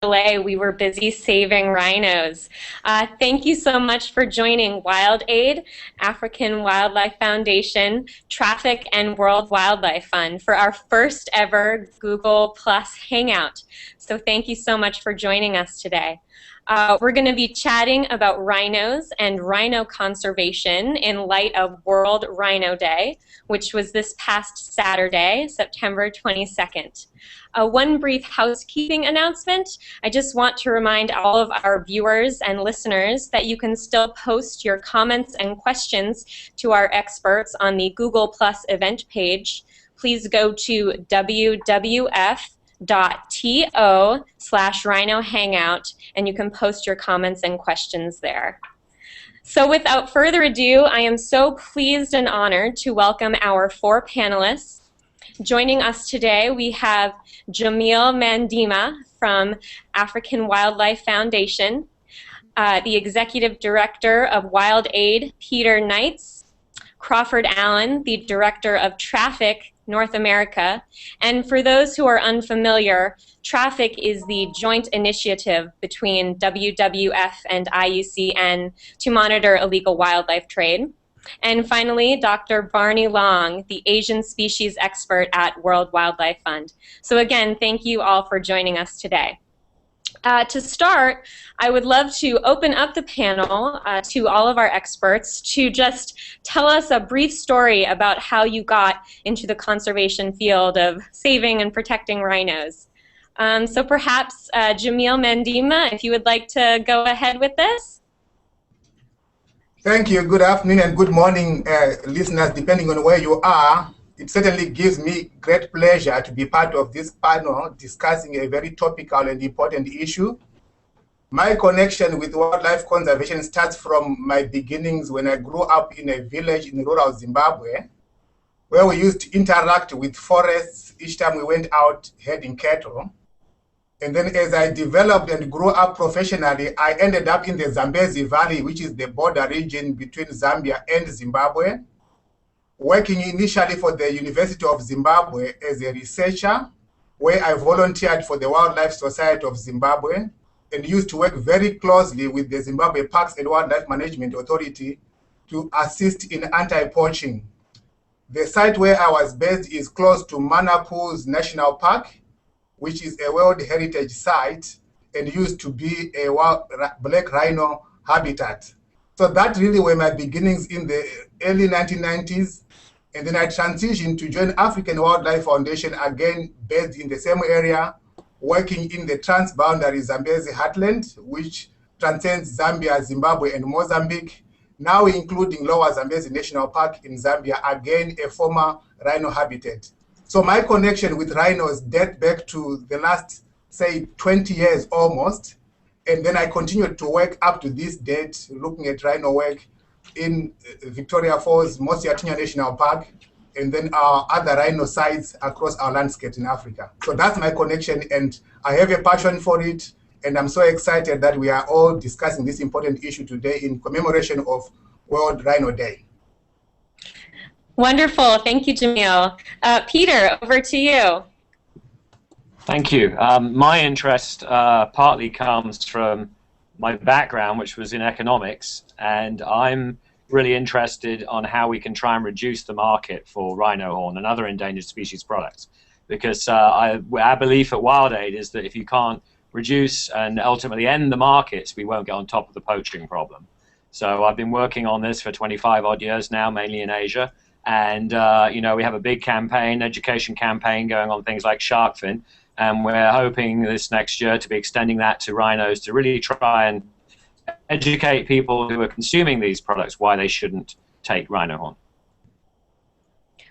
delay. We were busy saving rhinos. Thank you so much for joining WildAid, African Wildlife Foundation, Traffic and World Wildlife Fund for our first ever Google Plus Hangout. So thank you so much for joining us today. We're going to be chatting about rhinos and rhino conservation in light of World Rhino Day, which was this past Saturday, September 22nd. One brief housekeeping announcement. I just want to remind all of our viewers and listeners that you can still post your comments and questions to our experts on the Google Plus event page. Please go to www.to/Rhino Hangout, and you can post your comments and questions there. So without further ado, I am so pleased and honored to welcome our 4 panelists. Joining us today, we have Jamil Mandima from African Wildlife Foundation, the Executive Director of WildAid, Peter Knights, Crawford Allen, the Director of Traffic North America, and for those who are unfamiliar, Traffic is the joint initiative between WWF and IUCN to monitor illegal wildlife trade. And finally, Dr. Barney Long, the Asian species expert at World Wildlife Fund. So again, thank you all for joining us today. To start, I would love to open up the panel to all of our experts to just tell us a brief story about how you got into the conservation field of saving and protecting rhinos. So perhaps Jamil Mandima, if you would like to go ahead with this. Thank you. Good afternoon and good morning, listeners, depending on where you are. It certainly gives me great pleasure to be part of this panel discussing a very topical and important issue. My connection with wildlife conservation starts from my beginnings when I grew up in a village in rural Zimbabwe, where we used to interact with forests each time we went out herding cattle. And then as I developed and grew up professionally, I ended up in the Zambezi Valley, which is the border region between Zambia and Zimbabwe, working initially for the University of Zimbabwe as a researcher, where I volunteered for the Wildlife Society of Zimbabwe and used to work very closely with the Zimbabwe Parks and Wildlife Management Authority to assist in anti-poaching. The site where I was based is close to Manapus National Park, which is a World Heritage Site and used to be a black rhino habitat. So that really were my beginnings in the early 1990s. And then I transitioned to join African Wildlife Foundation, again based in the same area, working in the transboundary Zambezi heartland, which transcends Zambia, Zimbabwe, and Mozambique, now including Lower Zambezi National Park in Zambia, again a former rhino habitat. So my connection with rhinos dates back to the last, say, 20 years almost. And then I continued to work up to this date, looking at rhino work in Victoria Falls, Mosi-oa-Tunya National Park, and then our other rhino sites across our landscape in Africa. So that's my connection, and I have a passion for it. And I'm so excited that we are all discussing this important issue today in commemoration of World Rhino Day. Wonderful. Thank you, Jamil. Peter, over to you. Thank you. My interest partly comes from my background, which was in economics, and I'm really interested on how we can try and reduce the market for rhino horn and other endangered species products. Because our belief at WildAid is that if you can't reduce and ultimately end the markets, we won't get on top of the poaching problem. So I've been working on this for 25 odd years now, mainly in Asia. And, you know, we have a big campaign, education campaign going on things like shark fin. And we're hoping this next year to be extending that to rhinos to really try and educate people who are consuming these products why they shouldn't take rhino horn.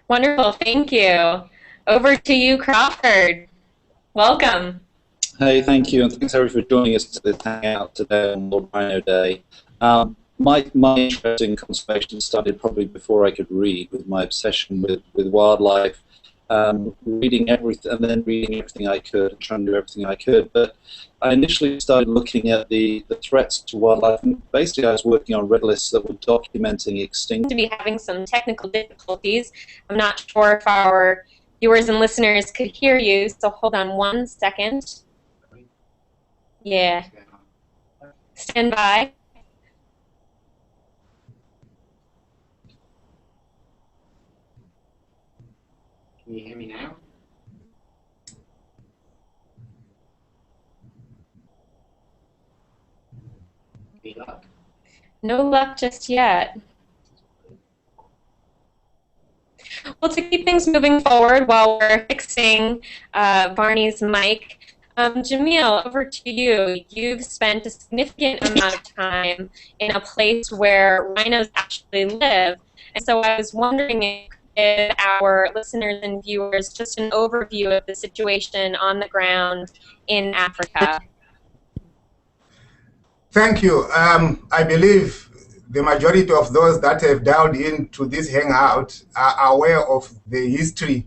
Wonderful. Thank you. Over to you, Crawford. Welcome. Hey, thank you. And thanks, everybody, for joining us to this hangout today on World Rhino Day. My interest in conservation started probably before I could read, with my obsession with wildlife, reading everything and then reading everything I could and trying to do everything I could. But I initially started looking at the threats to wildlife, and basically I was working on red lists that were documenting extinction. To be having some technical difficulties. I'm not sure if our viewers and listeners could hear you, so hold on one second. Yeah. Stand by. Can you hear me now? Any luck? No luck just yet. Well, to keep things moving forward while we're fixing Barney's mic, Jamil, over to you. You've spent a significant amount of time in a place where rhinos actually live. And so I was wondering if you could give our listeners and viewers just an overview of the situation on the ground in Africa. Thank you. I believe the majority of those that have dialed into this hangout are aware of the history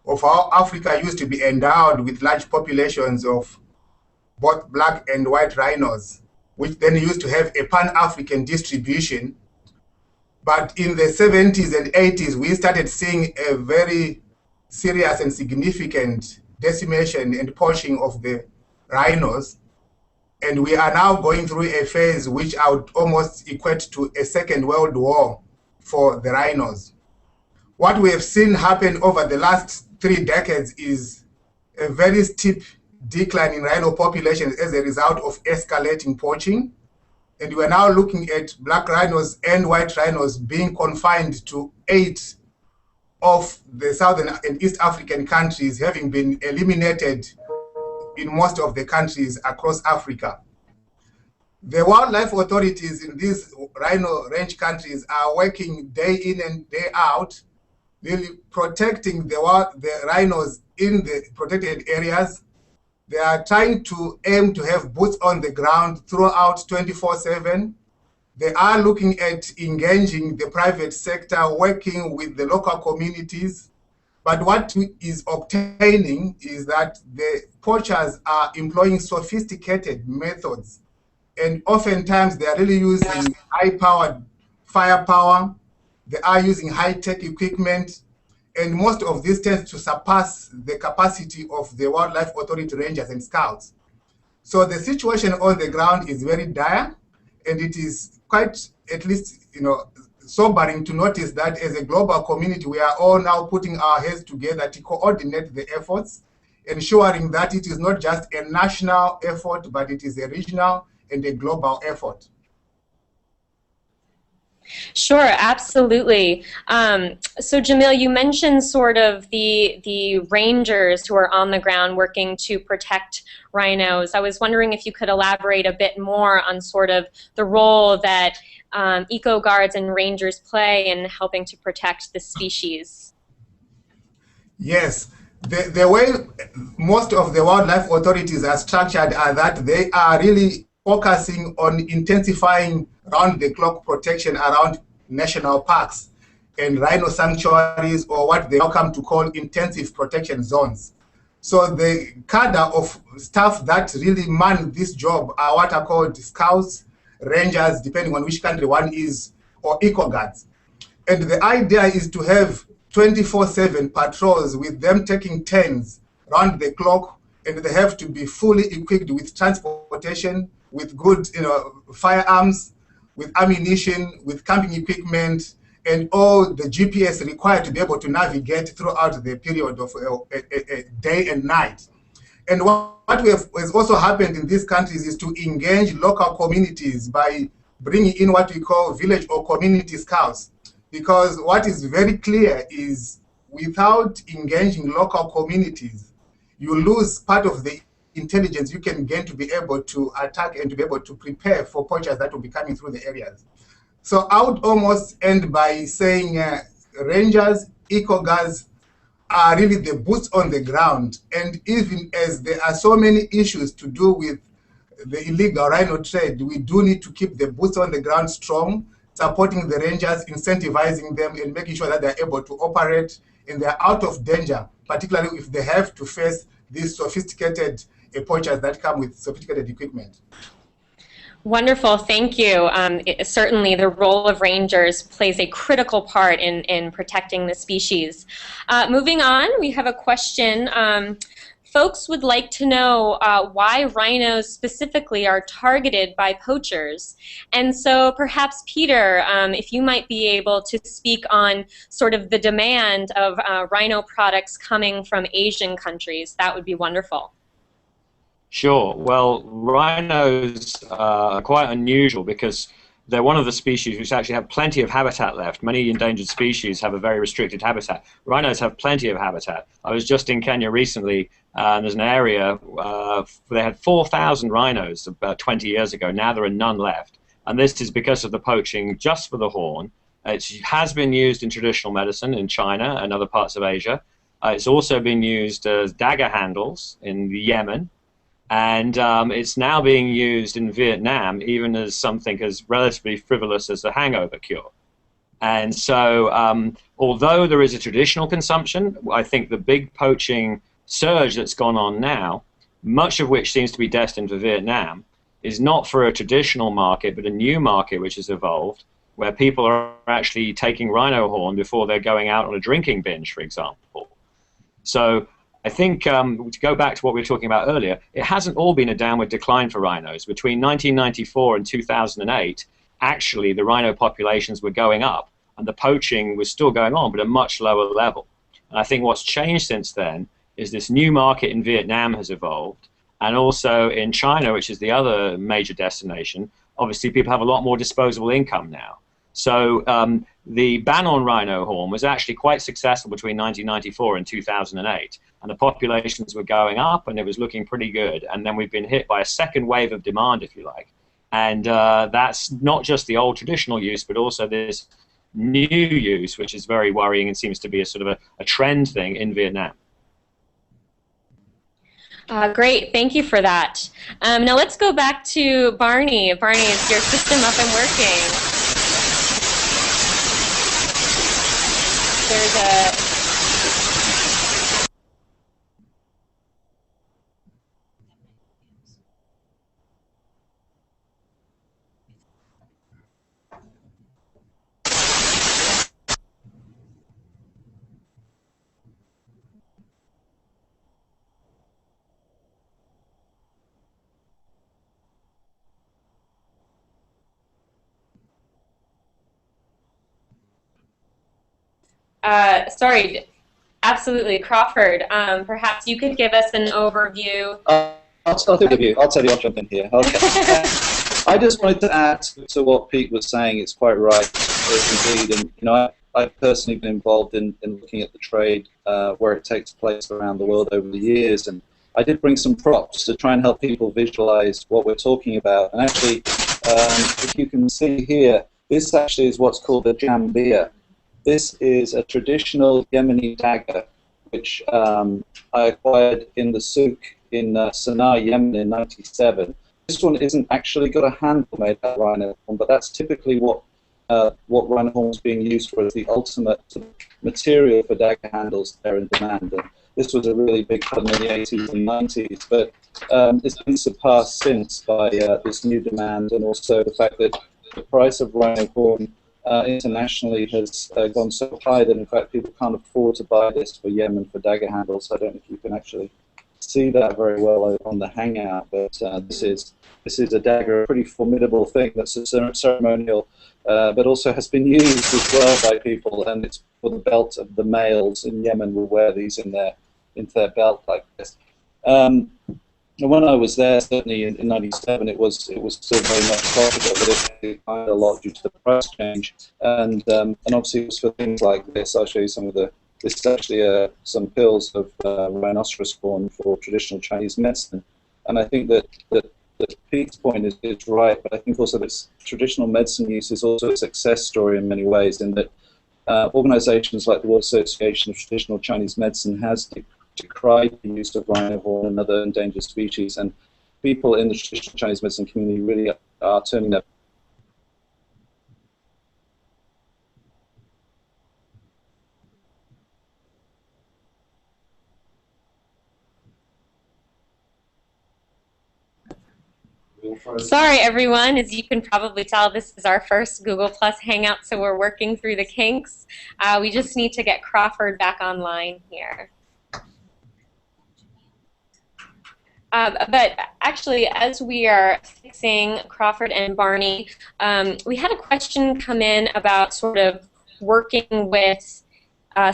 of how Africa used to be endowed with large populations of both black and white rhinos, which then used to have a pan-African distribution. But in the 70s and 80s, we started seeing a very serious and significant decimation and poaching of the rhinos. And we are now going through a phase which I would almost equate to a Second World War for the rhinos. What we have seen happen over the last 3 decades is a very steep decline in rhino populations as a result of escalating poaching. And we're now looking at black rhinos and white rhinos being confined to 8 of the Southern and East African countries, having been eliminated in most of the countries across Africa. The wildlife authorities in these rhino range countries are working day in and day out, really protecting the rhinos in the protected areas. They are trying to aim to have boots on the ground throughout 24/7. They are looking at engaging the private sector, working with the local communities. But what is obtaining is that the poachers are employing sophisticated methods. And oftentimes they are really using high-powered firepower. They are using high-tech equipment. And most of this tends to surpass the capacity of the wildlife authority rangers and scouts. So the situation on the ground is very dire. And it is quite, at least, sobering to notice that as a global community, we are all now putting our heads together to coordinate the efforts, ensuring that it is not just a national effort, but it is a regional and a global effort. Sure, absolutely. So Jamil, you mentioned sort of the rangers who are on the ground working to protect rhinos. I was wondering if you could elaborate a bit more on sort of the role that eco guards and rangers play in helping to protect the species. Yes, the way most of the wildlife authorities are structured are that they are really focusing on intensifying round-the-clock protection around national parks and rhino sanctuaries, or what they now come to call intensive protection zones. So the cadre of staff that really man this job are what are called scouts, rangers, depending on which country one is, or eco guards. And the idea is to have 24/7 patrols with them taking turns round the clock, and they have to be fully equipped with transportation, with good firearms, with ammunition, with camping equipment, and all the GPS required to be able to navigate throughout the period of a day and night. And what has also happened in these countries is to engage local communities by bringing in what we call village or community scouts. Because what is very clear is without engaging local communities, you lose part of the intelligence you can gain to be able to attack and to be able to prepare for poachers that will be coming through the areas. So I would almost end by saying rangers, eco guards are really the boots on the ground. And even as there are so many issues to do with the illegal rhino trade, we do need to keep the boots on the ground strong, supporting the rangers, incentivizing them, and making sure that they're able to operate and they're out of danger, particularly if they have to face these sophisticated poachers that come with sophisticated equipment. Wonderful, thank you. Certainly the role of rangers plays a critical part in protecting the species. Moving on, we have a question folks would like to know why rhinos specifically are targeted by poachers. And so perhaps, Peter, if you might be able to speak on sort of the demand of rhino products coming from Asian countries, that would be wonderful. Sure. Well, rhinos are quite unusual because they're one of the species which actually have plenty of habitat left. Many endangered species have a very restricted habitat. Rhinos have plenty of habitat. I was just in Kenya recently, and there's an area where they had 4,000 rhinos about 20 years ago. Now there are none left. And this is because of the poaching just for the horn. It has been used in traditional medicine in China and other parts of Asia. It's also been used as dagger handles in Yemen. And it's now being used in Vietnam even as something as relatively frivolous as a hangover cure. And so although there is a traditional consumption, I think the big poaching surge that's gone on now, much of which seems to be destined for Vietnam, is not for a traditional market, but a new market which has evolved, where people are actually taking rhino horn before they're going out on a drinking binge, for example. So I think, to go back to what we were talking about earlier, it hasn't all been a downward decline for rhinos. Between 1994 and 2008, actually the rhino populations were going up, and the poaching was still going on, but at a much lower level. And I think what's changed since then is this new market in Vietnam has evolved, and also in China, which is the other major destination. Obviously, people have a lot more disposable income now. So the ban on rhino horn was actually quite successful between 1994 and 2008. And the populations were going up, and it was looking pretty good. And then we've been hit by a second wave of demand, if you like. And that's not just the old traditional use, but also this new use, which is very worrying and seems to be a sort of a trend thing in Vietnam. Great, thank you for that. Now let's go back to Barney. Barney, is your system up and working? There's a... sorry, absolutely, Crawford. Perhaps you could give us an overview. I'll tell you. I'll jump in here. Okay. I just wanted to add to what Pete was saying. It's quite right, indeed. And you know, I've personally been involved in looking at the trade where it takes place around the world over the years, and I did bring some props to try and help people visualize what we're talking about. And actually, if you can see here, this actually is what's called a jambia. This is a traditional Yemeni dagger, which I acquired in the souk in Sana'a, Yemen in '97. This one isn't actually got a handle made out of rhino horn, but that's typically what rhino horn is being used for as the ultimate sort of material for dagger handles there in demand. And this was a really big problem in the 80s and 90s, but it's been surpassed since by this new demand, and also the fact that the price of rhino horn internationally has gone so high that in fact people can't afford to buy this for Yemen for dagger handles. I don't know if you can actually see that very well on the Hangout, but this is a dagger, a pretty formidable thing that's a ceremonial, but also has been used as well by people, and it's for the belt of the males in Yemen will wear these into their belt like this. And when I was there, certainly in '97, it was still very much profitable, but it declined a lot due to the price change. And obviously it was for things like this. I'll show you some of the. This is actually some pills of rhinoceros horn for traditional Chinese medicine. And I think that Pete's point is right, but I think also this traditional medicine use is also a success story in many ways, in that organizations like the World Association of Traditional Chinese Medicine has decried the use of rhino horn and other endangered species, and people in the traditional Chinese medicine community really are turning their Sorry, everyone. As you can probably tell, this is our first Google Plus Hangout, so we're working through the kinks. We just need to get Crawford back online here. But actually, as we are fixing Crawford and Barney, we had a question come in about sort of working with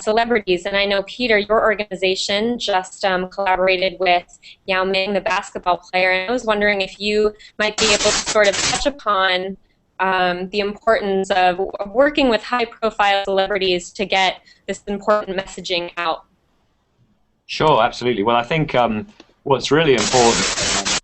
celebrities. And I know, Peter, your organization just collaborated with Yao Ming, the basketball player. And I was wondering if you might be able to sort of touch upon the importance of working with high-profile celebrities to get this important messaging out. Sure, absolutely. Well, I think what's really important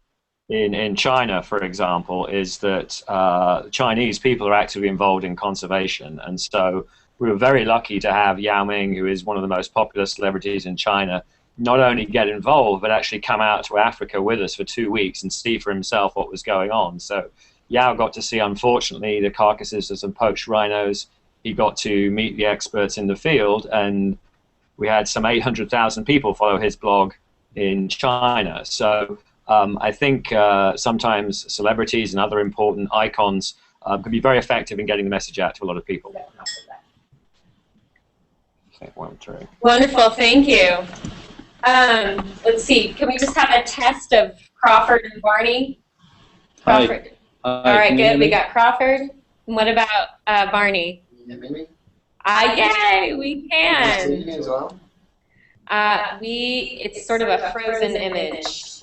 in China, for example, is that Chinese people are actively involved in conservation. And so we were very lucky to have Yao Ming, who is one of the most popular celebrities in China, not only get involved, but actually come out to Africa with us for 2 weeks and see for himself what was going on. So Yao got to see, unfortunately, the carcasses of some poached rhinos. He got to meet the experts in the field, and we had some 800,000 people follow his blog in China. So I think sometimes celebrities and other important icons can be very effective in getting the message out to a lot of people. Wonderful, thank you. Let's see, can we just have a test of Crawford and Barney? Crawford. All right, good. We got Crawford. And what about Barney? Yay, we can. It's sort of a frozen image.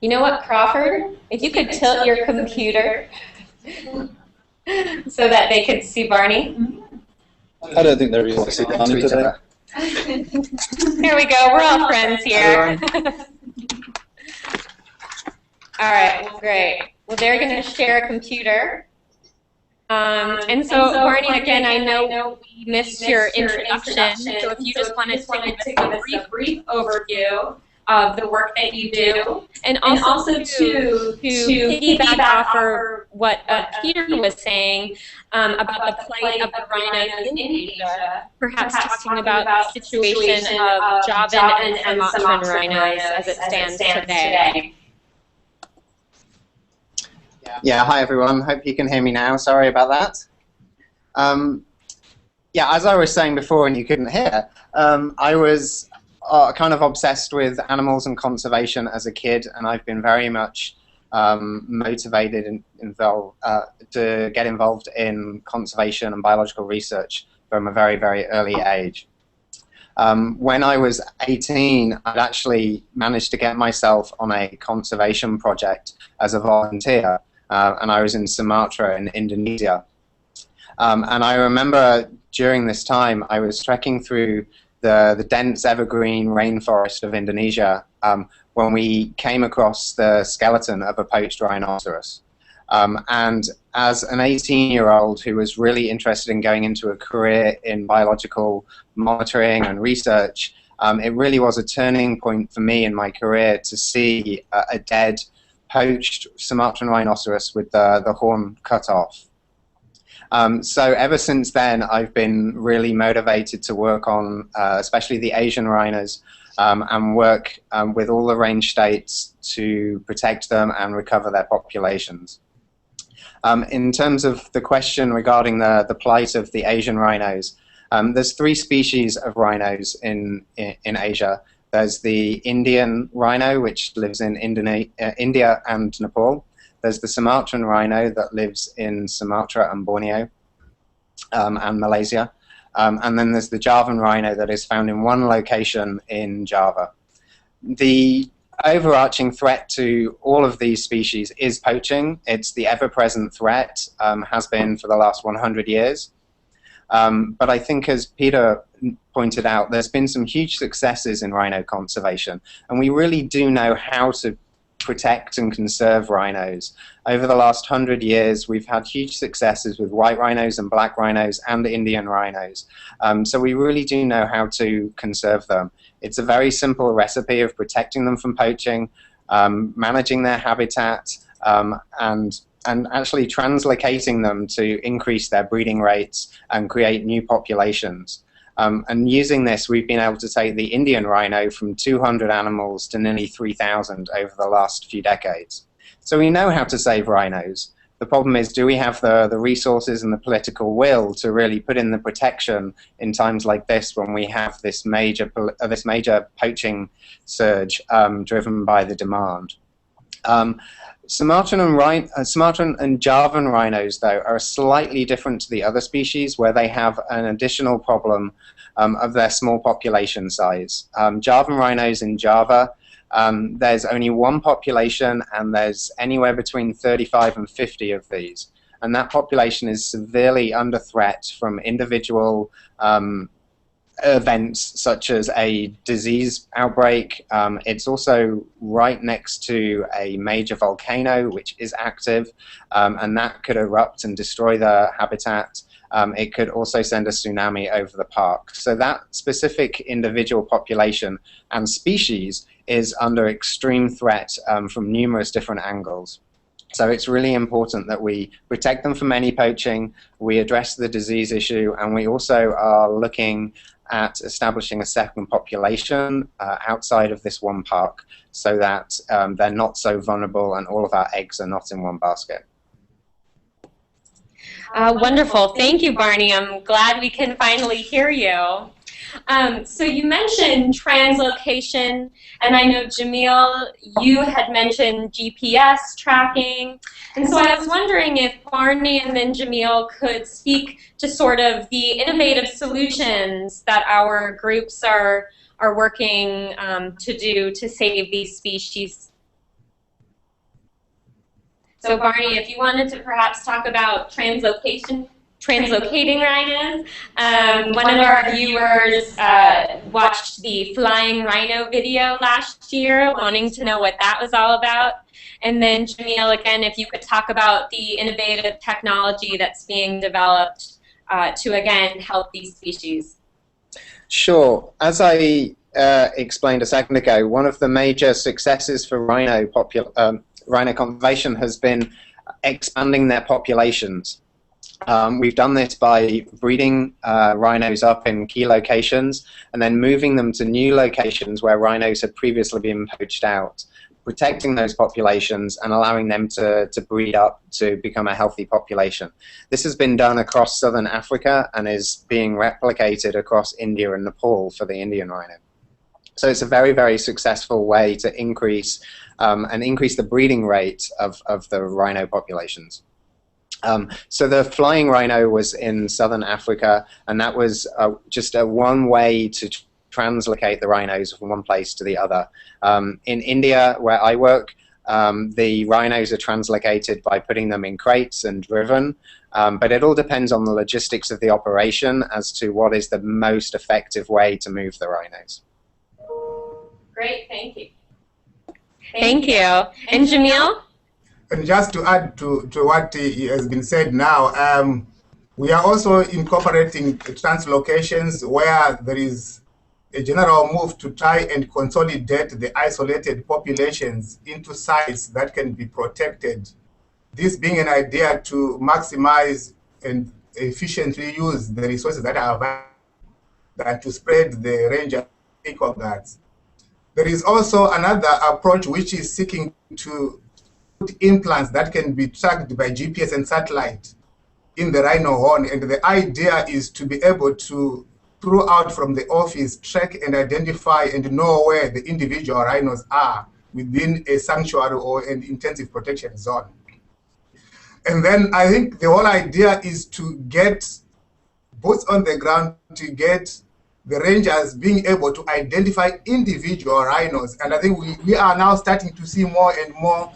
You know what, Crawford? If you could tilt your computer so that they could see Barney. I don't think they really want to see Barney today. Here we go. We're all friends here. All right, well, great. Well, they're going to share a computer. And so, Barney, again, I know we missed your introduction, so if you just wanted to give us a brief overview of the work that you do, and also to piggyback off of what Peter was saying about the plight of the rhinos in Asia, perhaps talking about the situation of Javan and Sumatran rhinos as it stands today. Yeah, hi everyone. Hope you can hear me now. Sorry about that. Yeah, as I was saying before and you couldn't hear, I was kind of obsessed with animals and conservation as a kid, and I've been very much motivated and involved to get involved in conservation and biological research from a very, very early age. When I was 18, I'd actually managed to get myself on a conservation project as a volunteer, and I was in Sumatra in Indonesia. And I remember during this time I was trekking through the dense evergreen rainforest of Indonesia when we came across the skeleton of a poached rhinoceros. And as an 18-year-old who was really interested in going into a career in biological monitoring and research, it really was a turning point for me in my career to see a dead, poached Sumatran rhinoceros with the horn cut off. So ever since then, I've been really motivated to work on especially the Asian rhinos and work with all the range states to protect them and recover their populations. In terms of the question regarding the plight of the Asian rhinos, there's 3 species of rhinos in Asia. There's the Indian rhino, which lives in India and Nepal. There's the Sumatran rhino that lives in Sumatra and Borneo and Malaysia. And then there's the Javan rhino that is found in one location in Java. The overarching threat to all of these species is poaching. It's the ever-present threat, has been for the last 100 years. But I think, as Peter pointed out, there's been some huge successes in rhino conservation, and we really do know how to protect and conserve rhinos. Over the last 100 years, we've had huge successes with white rhinos and black rhinos and Indian rhinos. So we really do know how to conserve them. It's a very simple recipe of protecting them from poaching, managing their habitat, and actually translocating them to increase their breeding rates and create new populations. And using this, we've been able to take the Indian rhino from 200 animals to nearly 3,000 over the last few decades. So we know how to save rhinos, The problem is, do we have the resources and the political will to really put in the protection in times like this, when we have this major poaching surge driven by the demand? Sumatran and Javan rhinos, though, are slightly different to the other species, where they have an additional problem of their small population size. Javan rhinos in Java, there's only one population, and there's anywhere between 35 and 50 of these. And that population is severely under threat from individual events such as a disease outbreak. It's also right next to a major volcano which is active, and that could erupt and destroy the habitat. It could also send a tsunami over the park. So that specific individual population and species is under extreme threat from numerous different angles. So it's really important that we protect them from any poaching, we address the disease issue, and we also are looking at establishing a second population outside of this one park, so that they're not so vulnerable and all of our eggs are not in one basket. Wonderful. Thank you, Barney. I'm glad we can finally hear you. So you mentioned translocation, and I know, Jamil, you had mentioned GPS tracking. And so I was wondering if Barney and then Jamil could speak to sort of the innovative solutions that our groups are working to do to save these species. So Barney, if you wanted to perhaps talk about translocating rhinos. One of our viewers watched the flying rhino video last year, wanting to know what that was all about. And then Jamil, again, if you could talk about the innovative technology that's being developed to, again, help these species. Sure. As I explained a second ago, one of the major successes for rhino conservation has been expanding their populations. We've done this by breeding rhinos up in key locations and then moving them to new locations where rhinos had previously been poached out, protecting those populations and allowing them to breed up to become a healthy population. This has been done across southern Africa and is being replicated across India and Nepal for the Indian rhino. So it's a very, very successful way to increase the breeding rate of the rhino populations. So the flying rhino was in southern Africa, and that was just one way to translocate the rhinos from one place to the other. In India, where I work, the rhinos are translocated by putting them in crates and driven, but it all depends on the logistics of the operation as to what is the most effective way to move the rhinos. Great, thank you. Thank you. And Jamil? And just to add to what has been said now, we are also incorporating translocations where there is a general move to try and consolidate the isolated populations into sites that can be protected. This being an idea to maximize and efficiently use the resources that are available than to spread the range of that. There is also another approach which is seeking to put implants that can be tracked by GPS and satellite in the rhino horn, and the idea is to be able to, throughout from the office, track and identify and know where the individual rhinos are within a sanctuary or an intensive protection zone. And then I think the whole idea is to get boots on the ground, to get the rangers being able to identify individual rhinos. And I think we are now starting to see more and more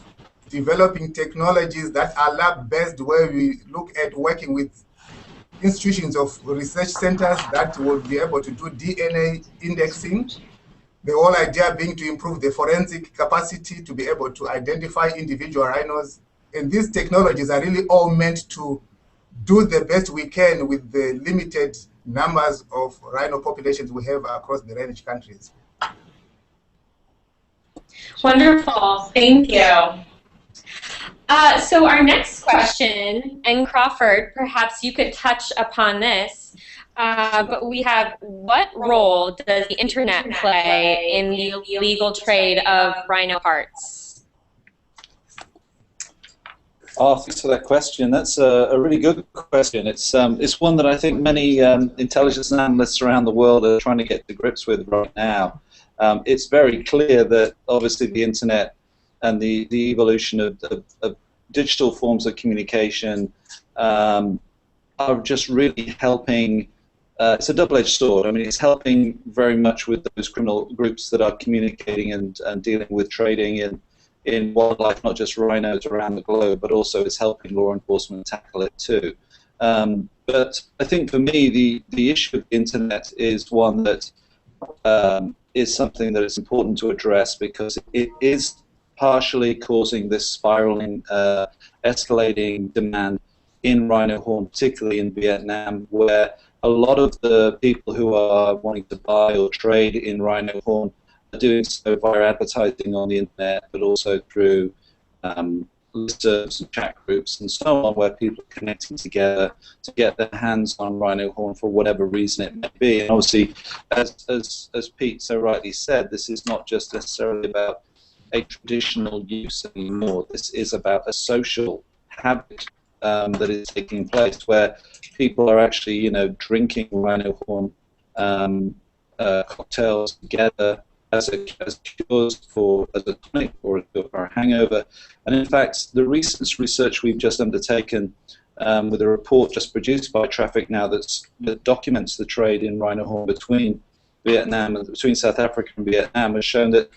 developing technologies that are lab-based, where we look at working with institutions of research centers that will be able to do DNA indexing. The whole idea being to improve the forensic capacity to be able to identify individual rhinos. And these technologies are really all meant to do the best we can with the limited numbers of rhino populations we have across the range countries. Wonderful, thank you. So our next question, and Crawford, perhaps you could touch upon this, but we have, what role does the internet play in the illegal trade of rhino parts? Oh, thanks for that question. That's a really good question. It's one that I think many intelligence analysts around the world are trying to get to grips with right now. It's very clear that obviously the internet and the evolution of digital forms of communication are just really helping. It's a double-edged sword. I mean, it's helping very much with those criminal groups that are communicating and dealing with trading in wildlife, not just rhinos around the globe, but also it's helping law enforcement tackle it too. But I think for me, the issue of the internet is one that is something that is important to address because it is partially causing this spiraling, escalating demand in rhino horn, particularly in Vietnam, where a lot of the people who are wanting to buy or trade in rhino horn are doing so via advertising on the internet, but also through listservs and chat groups and so on, where people are connecting together to get their hands on rhino horn for whatever reason it may be. And obviously, as Pete so rightly said, this is not just necessarily about a traditional use anymore. This is about a social habit that is taking place where people are actually, you know, drinking rhino horn cocktails together as cures as a tonic or a cure for a hangover. And in fact, the recent research we've just undertaken with a report just produced by Traffic Now that documents the trade in rhino horn between Vietnam and between South Africa and Vietnam has shown that,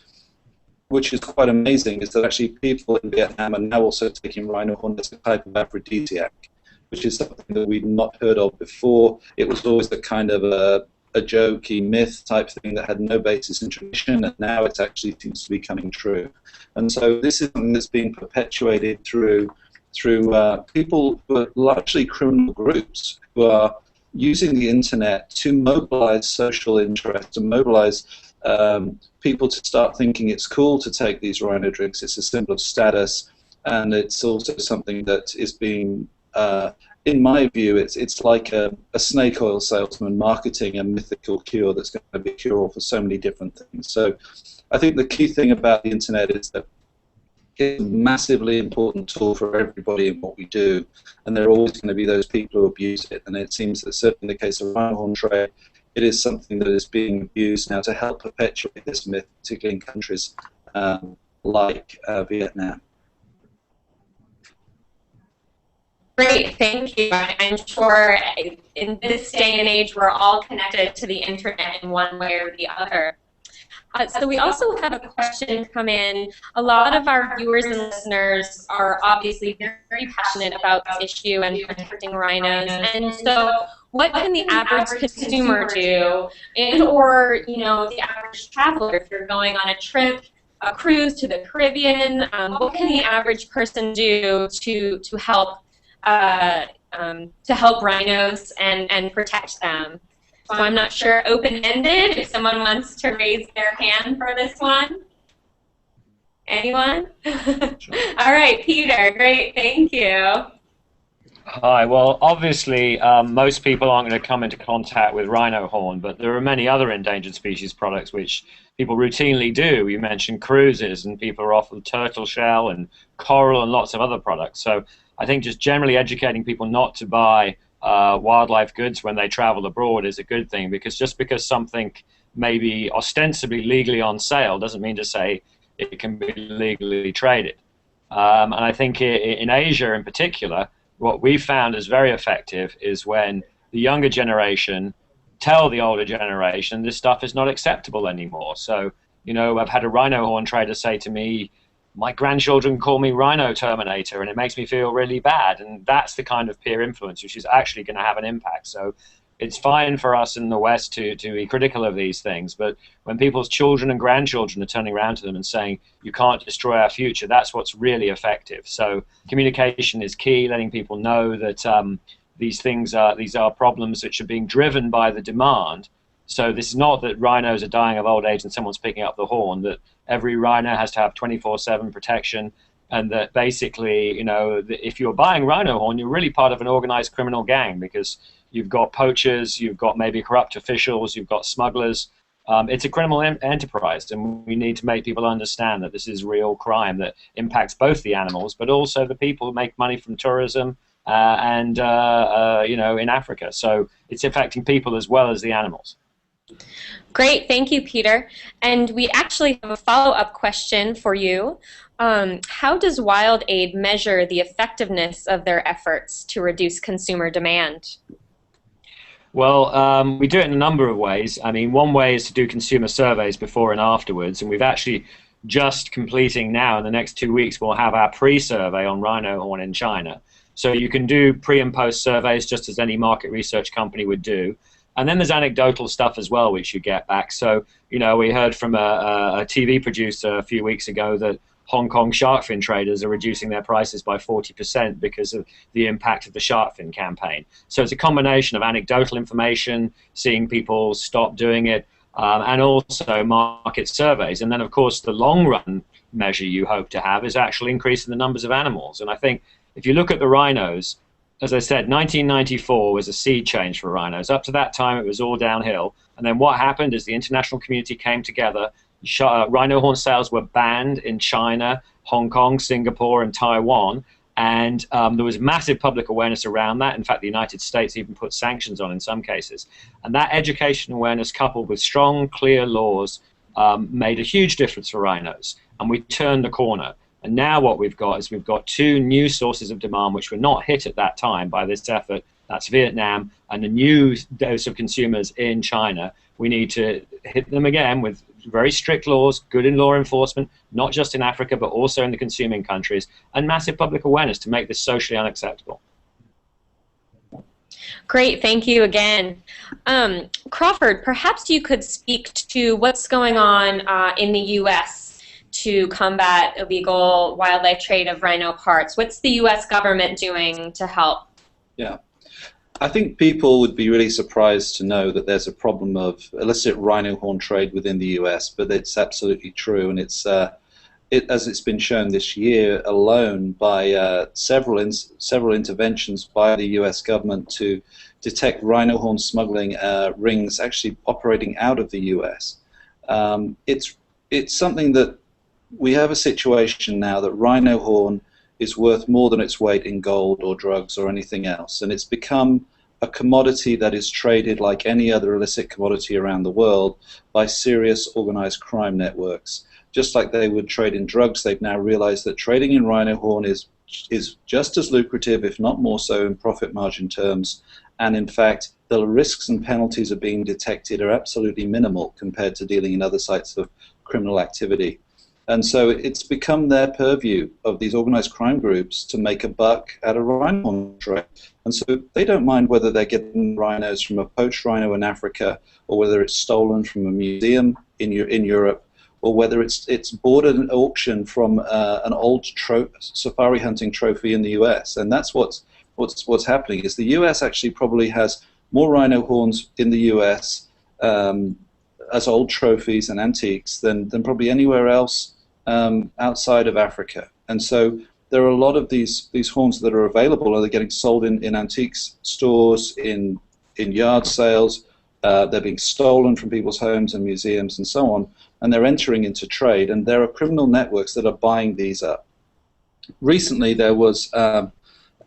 which is quite amazing, is that actually people in Vietnam are now also taking rhino horn as a type of aphrodisiac, which is something that we'd not heard of before. It was always a kind of a jokey myth type thing that had no basis in tradition, and now it actually seems to be coming true. And so this is something that's being perpetuated through people who are largely criminal groups who are using the internet to mobilize social interest, to mobilize people to start thinking it's cool to take these rhino drinks. It's a symbol of status, and it's also something that is being in my view, it's like a snake oil salesman marketing a mythical cure that's going to be a cure for so many different things. So I think the key thing about the internet is that it's a massively important tool for everybody in what we do, and there are always going to be those people who abuse it. And it seems that certainly in the case of rhino horn trade, it is something that is being abused now to help perpetuate this myth, particularly in countries like Vietnam. Great, thank you. I'm sure in this day and age we're all connected to the internet in one way or the other. So we also have a question come in. A lot of our viewers and listeners are obviously very passionate about this issue and protecting rhinos. And so what can the average consumer do, and or the average traveler, if you're going on a trip, a cruise to the Caribbean, what can the average person do to help rhinos and protect them? So I'm not sure, open-ended, if someone wants to raise their hand for this one. Anyone? All right, Peter, great, thank you. Hi, well, obviously, most people aren't going to come into contact with rhino horn, but there are many other endangered species products which people routinely do. You mentioned cruises, and people are often turtle shell and coral and lots of other products. So I think just generally educating people not to buy wildlife goods when they travel abroad is a good thing, because just because something may be ostensibly legally on sale doesn't mean to say it can be legally traded. And I think in Asia in particular, what we found is very effective is when the younger generation tell the older generation this stuff is not acceptable anymore. So, I've had a rhino horn trader say to me, my grandchildren call me Rhino Terminator, and it makes me feel really bad. And that's the kind of peer influence which is actually going to have an impact. So it's fine for us in the West to be critical of these things, but when people's children and grandchildren are turning around to them and saying, you can't destroy our future, that's what's really effective. So communication is key, letting people know that these are problems which are being driven by the demand. So this is not that rhinos are dying of old age and someone's picking up the horn, that every rhino has to have 24/7 protection, and that basically, if you're buying rhino horn, you're really part of an organized criminal gang, because you've got poachers, you've got maybe corrupt officials, you've got smugglers, it's a criminal enterprise, and we need to make people understand that this is real crime that impacts both the animals, but also the people who make money from tourism and you know, in Africa. So it's affecting people as well as the animals. Great, thank you, Peter. And we actually have a follow-up question for you. How does WildAid measure the effectiveness of their efforts to reduce consumer demand? Well, we do it in a number of ways. I mean, one way is to do consumer surveys before and afterwards, and we've actually just completing now in the next 2 weeks, we'll have our pre-survey on rhino horn in China. So you can do pre and post surveys just as any market research company would do. And then there's anecdotal stuff as well, which you get back. So, you know, we heard from a TV producer a few weeks ago that Hong Kong shark fin traders are reducing their prices by 40% because of the impact of the shark fin campaign. So it's a combination of anecdotal information, seeing people stop doing it, and also market surveys. And then, of course, the long-run measure you hope to have is actually increasing the numbers of animals. And I think if you look at the rhinos, as I said, 1994 was a sea change for rhinos. Up to that time, it was all downhill. And then what happened is the international community came together. Rhino horn sales were banned in China, Hong Kong, Singapore, and Taiwan. And there was massive public awareness around that. In fact, the United States even put sanctions on in some cases. And that education awareness, coupled with strong, clear laws, made a huge difference for rhinos. And we turned the corner. And now what we've got is we've got two new sources of demand which were not hit at that time by this effort. That's Vietnam and a new dose of consumers in China. We need to hit them again with very strict laws, good in law enforcement, not just in Africa, but also in the consuming countries, and massive public awareness to make this socially unacceptable. Great, thank you again. Crawford, perhaps you could speak to what's going on in the U.S. to combat illegal wildlife trade of rhino parts. What's the U.S. government doing to help? Yeah. I think people would be really surprised to know that there's a problem of illicit rhino horn trade within the U.S., but it's absolutely true, and it's as it's been shown this year alone by several interventions by the U.S. government to detect rhino horn smuggling rings actually operating out of the U.S. It's something that we have a situation now that rhino horn is worth more than its weight in gold or drugs or anything else, and it's become a commodity that is traded like any other illicit commodity around the world by serious organized crime networks. Just like they would trade in drugs, they've now realized that trading in rhino horn is just as lucrative, if not more so, in profit margin terms, and in fact the risks and penalties of being detected are absolutely minimal compared to dealing in other sites of criminal activity. And so it's become their purview of these organized crime groups to make a buck at a rhino horn trade. And so they don't mind whether they're getting rhinos from a poached rhino in Africa, or whether it's stolen from a museum in Europe, or whether it's bought at an auction from an old safari hunting trophy in the US. And that's what's happening is the US actually probably has more rhino horns in the US as old trophies and antiques than probably anywhere else outside of Africa. And so there are a lot of these horns that are available, and they're getting sold in antiques stores, in yard sales. They're being stolen from people's homes and museums and so on, and they're entering into trade, and there are criminal networks that are buying these up. Recently there was a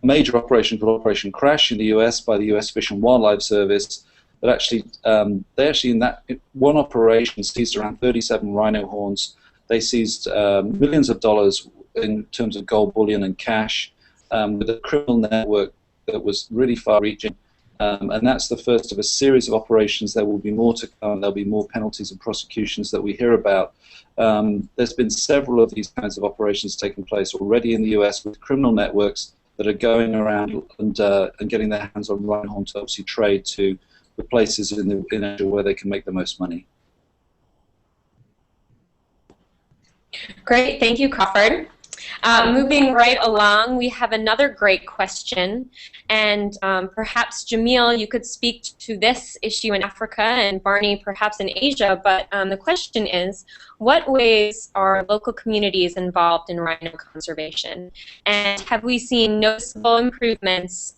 major operation called Operation Crash in the US by the US Fish and Wildlife Service that actually, they actually in that one operation seized around 37 rhino horns. They seized millions of dollars in terms of gold bullion and cash with a criminal network that was really far-reaching. And that's the first of a series of operations. There will be more to come. There'll be more penalties and prosecutions that we hear about. There's been several of these kinds of operations taking place already in the US with criminal networks that are going around and getting their hands on rhino horn to obviously trade to the places in Asia where they can make the most money. Great, thank you, Crawford. Moving right along, we have another great question, and perhaps Jamil, you could speak to this issue in Africa, and Barney perhaps in Asia, but the question is, what ways are local communities involved in rhino conservation? And have we seen noticeable improvements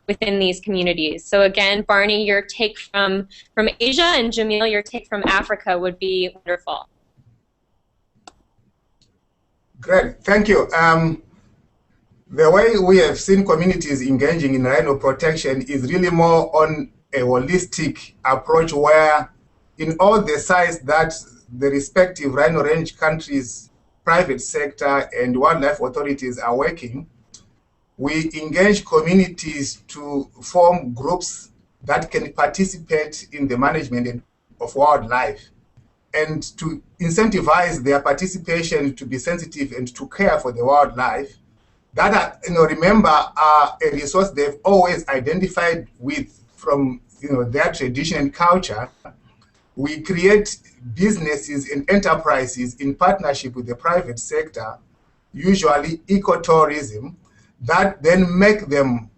within these communities. So again, Barney, your take from Asia, and Jamil, your take from Africa would be wonderful. Great, thank you. The way we have seen communities engaging in rhino protection is really more on a holistic approach, where in all the sites that the respective rhino range countries, private sector and wildlife authorities are working, we engage communities to form groups that can participate in the management of wildlife, and to incentivize their participation to be sensitive and to care for the wildlife. That are, remember, are a resource they've always identified with from their tradition and culture. We create businesses and enterprises in partnership with the private sector, usually ecotourism, that then make them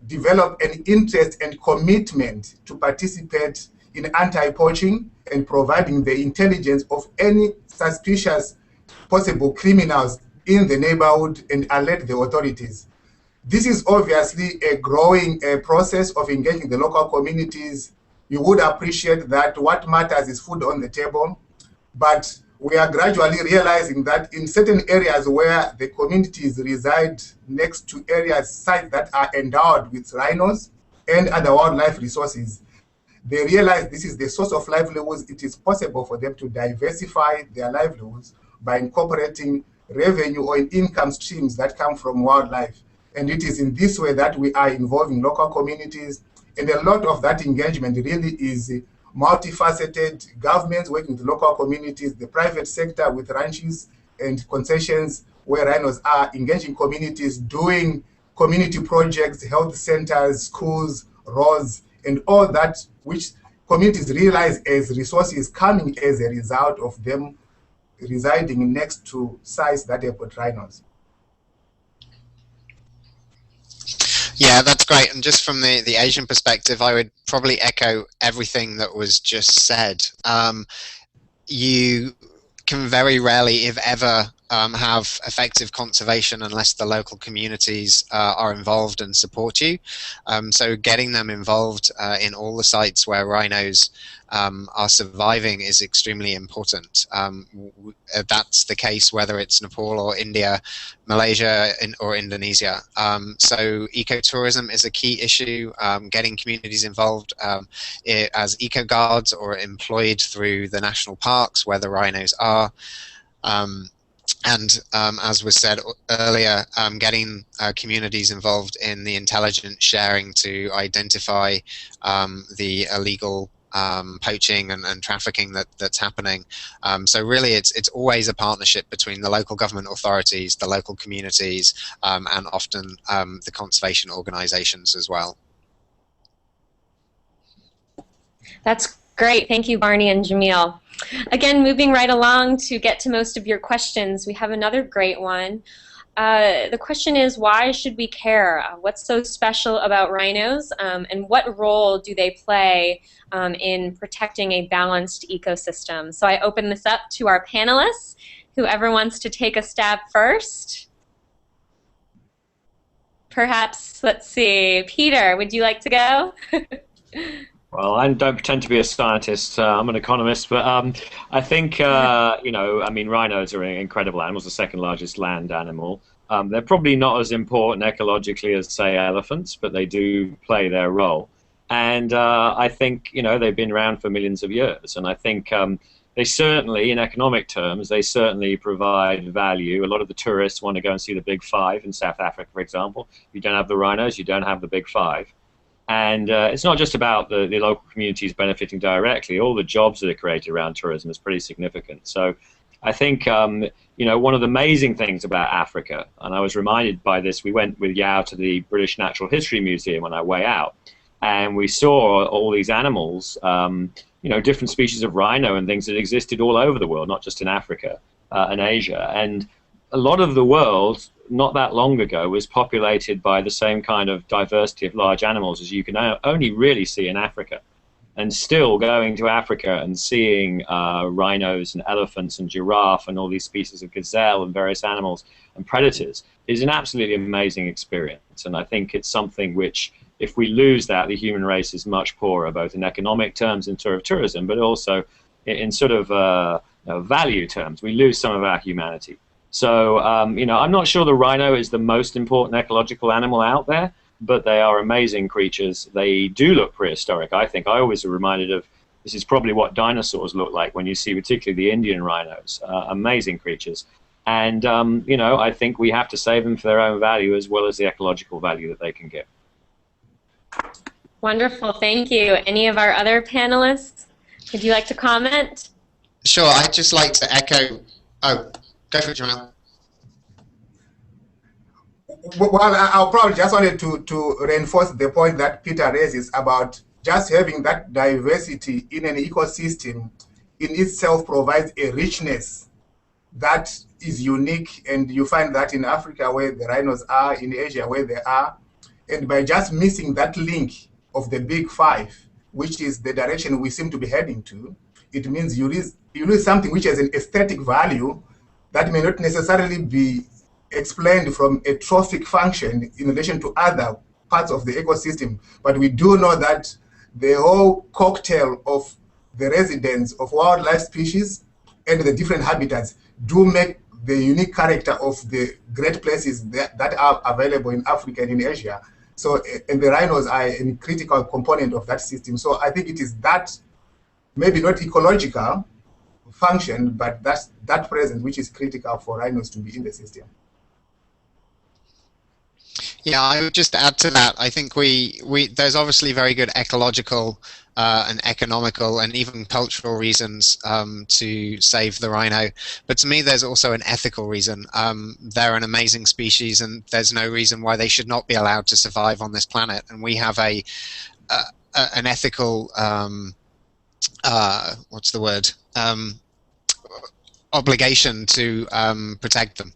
develop an interest and commitment to participate in anti-poaching and providing the intelligence of any suspicious possible criminals in the neighborhood and alert the authorities. This is obviously a growing process of engaging the local communities. You would appreciate that what matters is food on the table, but we are gradually realizing that in certain areas where the communities reside next to sites that are endowed with rhinos and other wildlife resources, they realize this is the source of livelihoods. It is possible for them to diversify their livelihoods by incorporating revenue or income streams that come from wildlife. And it is in this way that we are involving local communities. And a lot of that engagement really is multifaceted: governments working with local communities, the private sector with ranches and concessions where rhinos are, engaging communities, doing community projects, health centers, schools, roads, and all that which communities realize as resources coming as a result of them residing next to sites that have got rhinos. Yeah, that's great. And just from the Asian perspective, I would probably echo everything that was just said. You can very rarely, if ever, have effective conservation unless the local communities are involved and support you. So getting them involved in all the sites where rhinos are surviving is extremely important. That's the case whether it's Nepal or India, Malaysia or Indonesia. So ecotourism is a key issue. Getting communities involved as eco guards or employed through the national parks where the rhinos are. And as was said earlier, getting communities involved in the intelligence sharing to identify the illegal poaching and trafficking that's happening. So really it's always a partnership between the local government authorities, the local communities, and often the conservation organizations as well. That's great. Thank you, Barney and Jamil. Again, moving right along to get to most of your questions, we have another great one. The question is, why should we care? What's so special about rhinos, and what role do they play in protecting a balanced ecosystem? So I open this up to our panelists. Whoever wants to take a stab first. Perhaps, let's see, Peter, would you like to go? Well, I don't pretend to be a scientist. I'm an economist, but I think, rhinos are incredible animals, the second largest land animal. They're probably not as important ecologically as, say, elephants, but they do play their role. And I think, they've been around for millions of years. And I think they certainly, in economic terms, they certainly provide value. A lot of the tourists want to go and see the Big Five in South Africa, for example. If you don't have the rhinos, you don't have the Big Five. And it's not just about the local communities benefiting directly. All the jobs that are created around tourism is pretty significant. So I think, one of the amazing things about Africa, and I was reminded by this, we went with Yao to the British Natural History Museum on our way out, and we saw all these animals, different species of rhino and things that existed all over the world, not just in Africa and Asia. And a lot of the world, not that long ago, was populated by the same kind of diversity of large animals as you can only really see in Africa. And still going to Africa and seeing rhinos and elephants and giraffe and all these species of gazelle and various animals and predators is an absolutely amazing experience. And I think it's something which, if we lose that, the human race is much poorer, both in economic terms in sort of tourism, but also in sort of value terms. We lose some of our humanity. So, you know, I'm not sure the rhino is the most important ecological animal out there, but they are amazing creatures. They do look prehistoric, I think. I always am reminded of, this is probably what dinosaurs look like when you see particularly the Indian rhinos. Amazing creatures. And, you know, I think we have to save them for their own value as well as the ecological value that they can give. Wonderful, thank you. Any of our other panelists, would you like to comment? Sure, I'd just like to echo. Oh, go for it, Jamil. Well, I probably just wanted to reinforce the point that Peter raises about just having that diversity in an ecosystem in itself provides a richness that is unique, and you find that in Africa where the rhinos are, in Asia where they are, and by just missing that link of the big five, which is the direction we seem to be heading to, it means you lose something which has an aesthetic value that may not necessarily be explained from a trophic function in relation to other parts of the ecosystem. But we do know that the whole cocktail of the residents of wildlife species and the different habitats do make the unique character of the great places that are available in Africa and in Asia. So, and the rhinos are a critical component of that system. So I think it is that, maybe not ecological function, but that's that presence which is critical for rhinos to be in the system. Yeah, I would just add to that. I think there's obviously very good ecological and economical and even cultural reasons to save the rhino. But to me, there's also an ethical reason. They're an amazing species, and there's no reason why they should not be allowed to survive on this planet. And we have an ethical, what's the word? Obligation to protect them.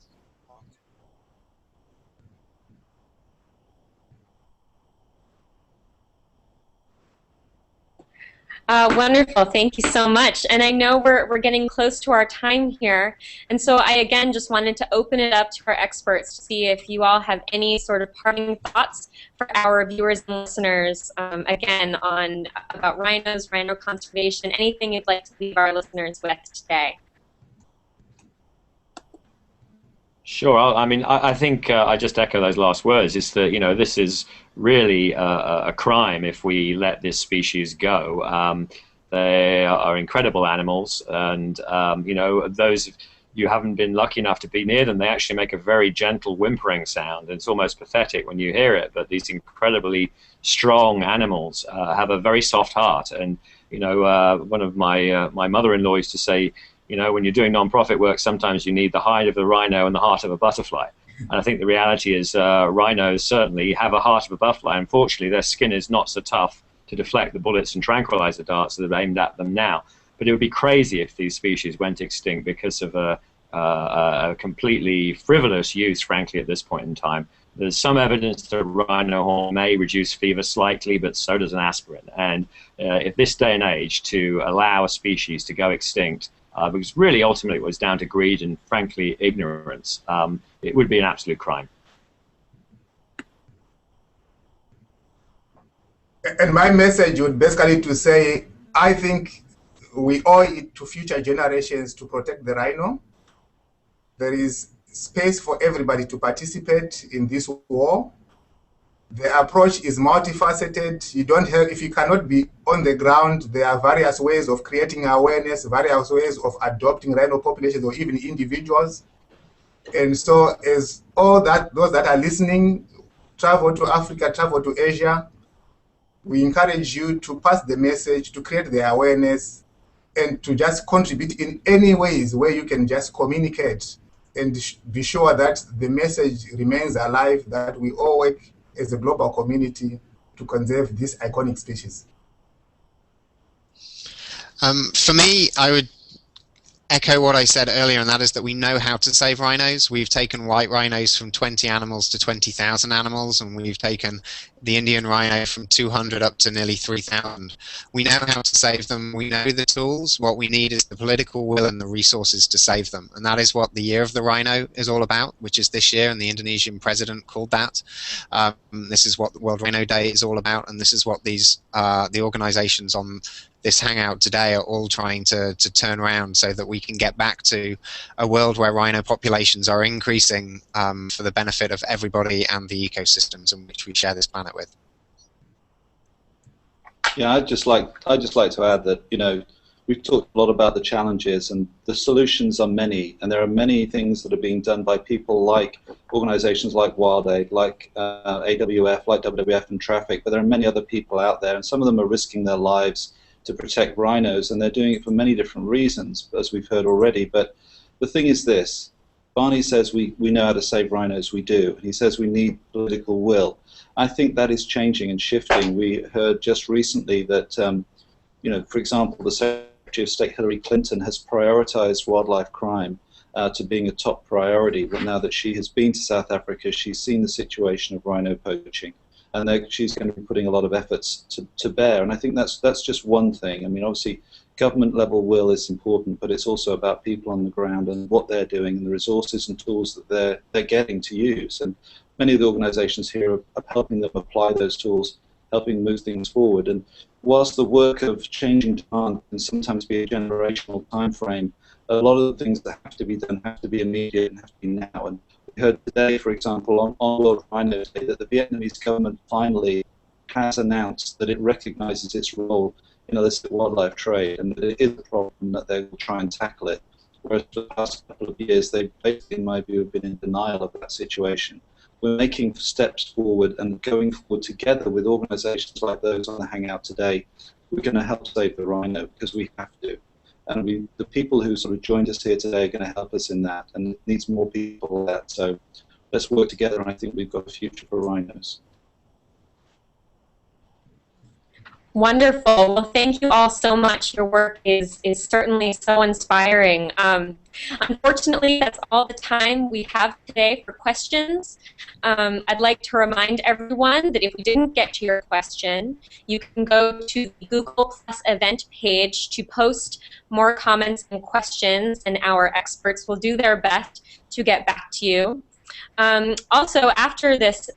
Wonderful, thank you so much. And I know we're getting close to our time here, and so I again just wanted to open it up to our experts to see if you all have any sort of parting thoughts for our viewers and listeners, again, about rhinos, rhino conservation, anything you'd like to leave our listeners with today. Sure. I mean, I think I just echo those last words. Is that, you know, this is really a crime if we let this species go. They are incredible animals, and you know, those you haven't been lucky enough to be near them, they actually make a very gentle whimpering sound. It's almost pathetic when you hear it, but these incredibly strong animals have a very soft heart. And you know, one of my mother-in-law used to say, you know, when you're doing non-profit work, sometimes you need the hide of the rhino and the heart of a butterfly. And I think the reality is rhinos certainly have a heart of a butterfly. Unfortunately, their skin is not so tough to deflect the bullets and tranquilizer darts that are aimed at them now. But it would be crazy if these species went extinct because of a completely frivolous use, frankly, at this point in time. There's some evidence that rhino horn may reduce fever slightly, but so does an aspirin. And if this day and age, to allow a species to go extinct, because really ultimately it was down to greed and frankly ignorance, it would be an absolute crime. And my message would basically to say, I think we owe it to future generations to protect the rhino. There is space for everybody to participate in this war. The approach is multifaceted. You don't have, if you cannot be on the ground, there are various ways of creating awareness, various ways of adopting rhino populations or even individuals. And so as all that, those that are listening, travel to Africa, travel to Asia, we encourage you to pass the message, to create the awareness, and to just contribute in any ways where you can just communicate and be sure that the message remains alive, that we all work as a global community to conserve this iconic species. For me, I would echo what I said earlier, and that is that we know how to save rhinos. We've taken white rhinos from 20 animals to 20,000 animals, and we've taken the Indian rhino from 200 up to nearly 3,000. We know how to save them. We know the tools. What we need is the political will and the resources to save them. And that is what the Year of the Rhino is all about, which is this year, and the Indonesian president called that. This is what World Rhino Day is all about, and this is what these the organizations on this hangout today are all trying to turn around, so that we can get back to a world where rhino populations are increasing for the benefit of everybody and the ecosystems in which we share this planet with. Yeah, I'd just like to add that, you know, we've talked a lot about the challenges, and the solutions are many, and there are many things that are being done by people like organizations like WildAid, like AWF, like WWF and Traffic, but there are many other people out there, and some of them are risking their lives to protect rhinos, and they're doing it for many different reasons, as we've heard already. But the thing is this: Barney says we know how to save rhinos, we do. He says we need political will. I think that is changing and shifting. We heard just recently that, you know, for example, the Secretary of State Hillary Clinton has prioritized wildlife crime to being a top priority. But now that she has been to South Africa, she's seen the situation of rhino poaching, and she's going to be putting a lot of efforts to bear. And I think that's just one thing. I mean, obviously, government level will is important, but it's also about people on the ground and what they're doing and the resources and tools that they're getting to use. And many of the organizations here are helping them apply those tools, helping move things forward. And whilst the work of changing demand can sometimes be a generational time frame, a lot of the things that have to be done have to be immediate and have to be now. And we heard today, for example, on World Rhino Day, that the Vietnamese government finally has announced that it recognizes its role in illicit wildlife trade, and that it is a problem that they will try and tackle it. Whereas for the past couple of years, they basically, in my view, have been in denial of that situation. We're making steps forward and going forward together with organizations like those on the Hangout today. We're going to help save the rhino, because we have to. And the people who sort of joined us here today are going to help us in that, and it needs more people like that. So let's work together, and I think we've got a future for rhinos. Wonderful. Well, thank you all so much. Your work is certainly so inspiring. Unfortunately, that's all the time we have today for questions. I'd like to remind everyone that if we didn't get to your question, you can go to the Google Plus event page to post more comments and questions, and our experts will do their best to get back to you. Also, after this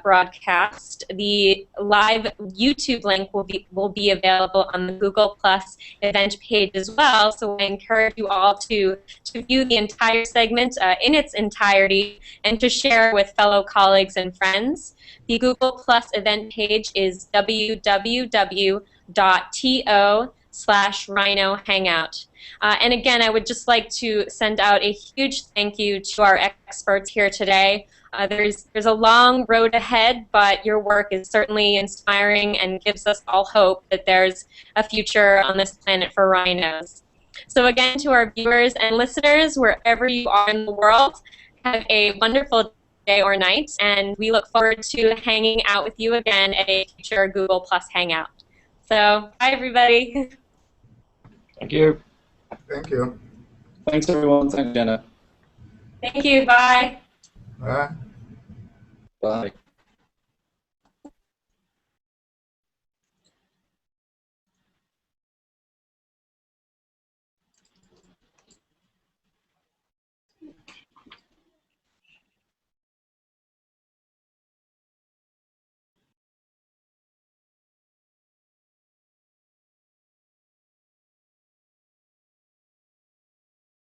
broadcast, the live YouTube link will be available on the Google Plus event page as well. So I encourage you all to view the entire segment in its entirety and to share with fellow colleagues and friends. The Google Plus event page is www.to/Rhino Hangout. And again, I would just like to send out a huge thank you to our experts here today. There's a long road ahead, but your work is certainly inspiring and gives us all hope that there's a future on this planet for rhinos. So again, to our viewers and listeners, wherever you are in the world, have a wonderful day or night, and we look forward to hanging out with you again at a future Google Plus Hangout. So, bye everybody. Thank you. Thank you. Thanks, everyone. Thanks, Jenna. Thank you. Bye. Bye. Bye.